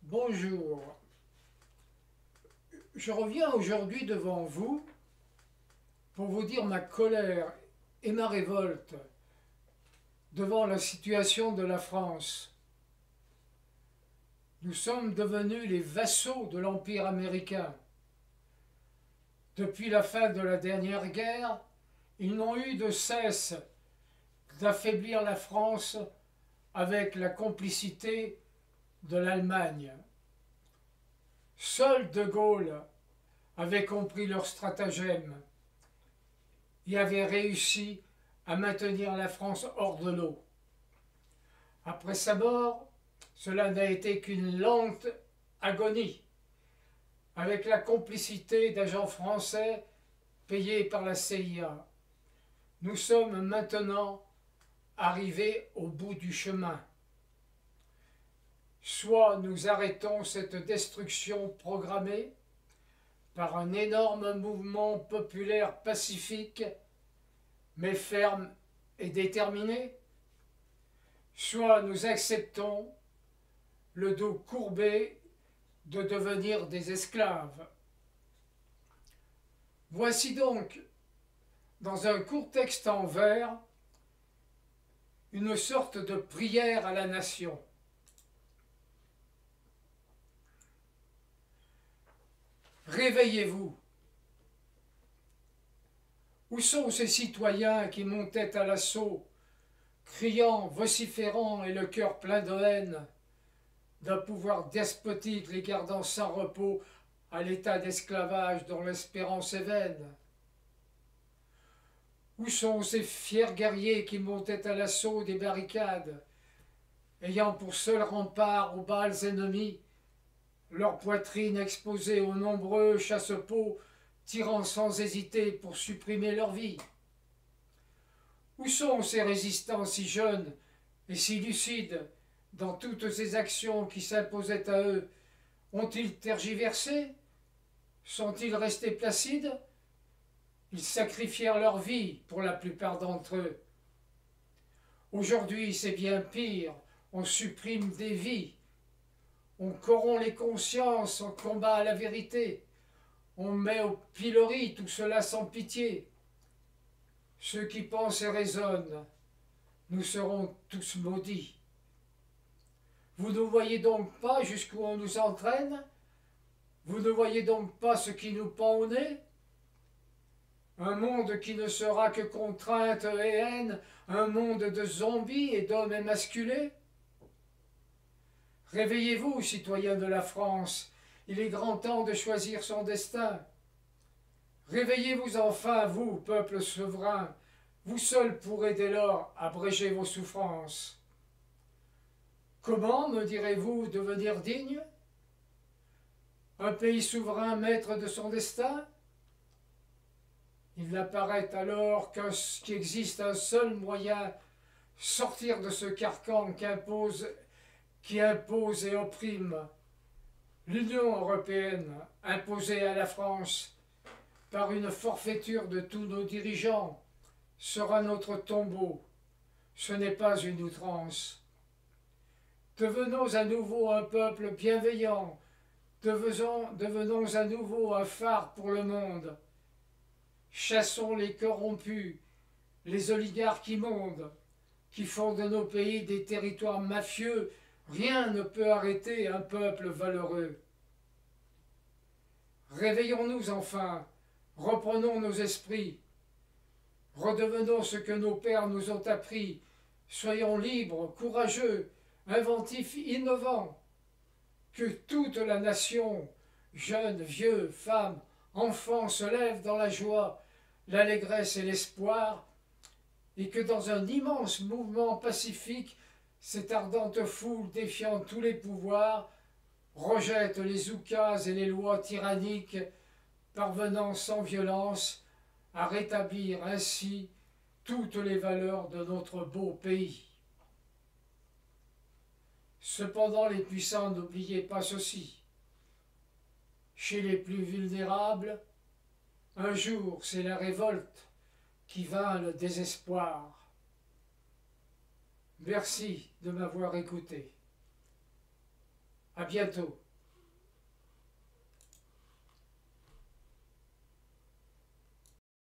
Bonjour, je reviens aujourd'hui devant vous pour vous dire ma colère et ma révolte devant la situation de la France. Nous sommes devenus les vassaux de l'Empire américain. Depuis la fin de la dernière guerre, ils n'ont eu de cesse d'affaiblir la France avec la complicité de l'Allemagne. Seul De Gaulle avait compris leur stratagème et avait réussi à maintenir la France hors de l'eau. Après sa mort, cela n'a été qu'une lente agonie, avec la complicité d'agents français payés par la CIA. Nous sommes maintenant arrivés au bout du chemin. Soit nous arrêtons cette destruction programmée par un énorme mouvement populaire pacifique, mais ferme et déterminé, soit nous acceptons, le dos courbé, de devenir des esclaves. Voici donc, dans un court texte en vers, une sorte de prière à la nation. Réveillez-vous. Où sont ces citoyens qui montaient à l'assaut, criant, vociférant et le cœur plein de haine, d'un pouvoir despotique les gardant sans repos à l'état d'esclavage dont l'espérance est vaine? Où sont ces fiers guerriers qui montaient à l'assaut des barricades, ayant pour seul rempart aux balles ennemies leur poitrine exposée aux nombreux chasse-peaux, tirant sans hésiter pour supprimer leur vie? Où sont ces résistants si jeunes et si lucides dans toutes ces actions qui s'imposaient à eux? Ont-ils tergiversé? Sont-ils restés placides? Ils sacrifièrent leur vie pour la plupart d'entre eux. Aujourd'hui, c'est bien pire, on supprime des vies. On corrompt les consciences, on combat la vérité. On met au pilori tout cela sans pitié. Ceux qui pensent et raisonnent, nous serons tous maudits. Vous ne voyez donc pas jusqu'où on nous entraîne? Vous ne voyez donc pas ce qui nous pend au nez? Un monde qui ne sera que contrainte et haine, un monde de zombies et d'hommes émasculés? Réveillez-vous, citoyens de la France, il est grand temps de choisir son destin. Réveillez-vous enfin, vous, peuple souverain, vous seuls pourrez dès lors abréger vos souffrances. Comment, me direz-vous, devenir digne? Un pays souverain maître de son destin? Il apparaît alors qu'il existe un seul moyen, sortir de ce carcan qui impose et opprime. L'Union européenne, imposée à la France par une forfaiture de tous nos dirigeants, sera notre tombeau. Ce n'est pas une outrance. Devenons à nouveau un peuple bienveillant, devenons à nouveau un phare pour le monde. Chassons les corrompus, les oligarques immondes, qui font de nos pays des territoires mafieux. Rien ne peut arrêter un peuple valeureux. Réveillons-nous enfin, reprenons nos esprits, redevenons ce que nos pères nous ont appris, soyons libres, courageux, inventifs, innovants, que toute la nation, jeunes, vieux, femmes, enfants, se lève dans la joie, l'allégresse et l'espoir, et que dans un immense mouvement pacifique, cette ardente foule défiant tous les pouvoirs rejette les oukas et les lois tyranniques, parvenant sans violence à rétablir ainsi toutes les valeurs de notre beau pays. Cependant, les puissants, n'oubliez pas ceci. Chez les plus vulnérables, un jour, c'est la révolte qui vainc le désespoir. Merci de m'avoir écouté. À bientôt.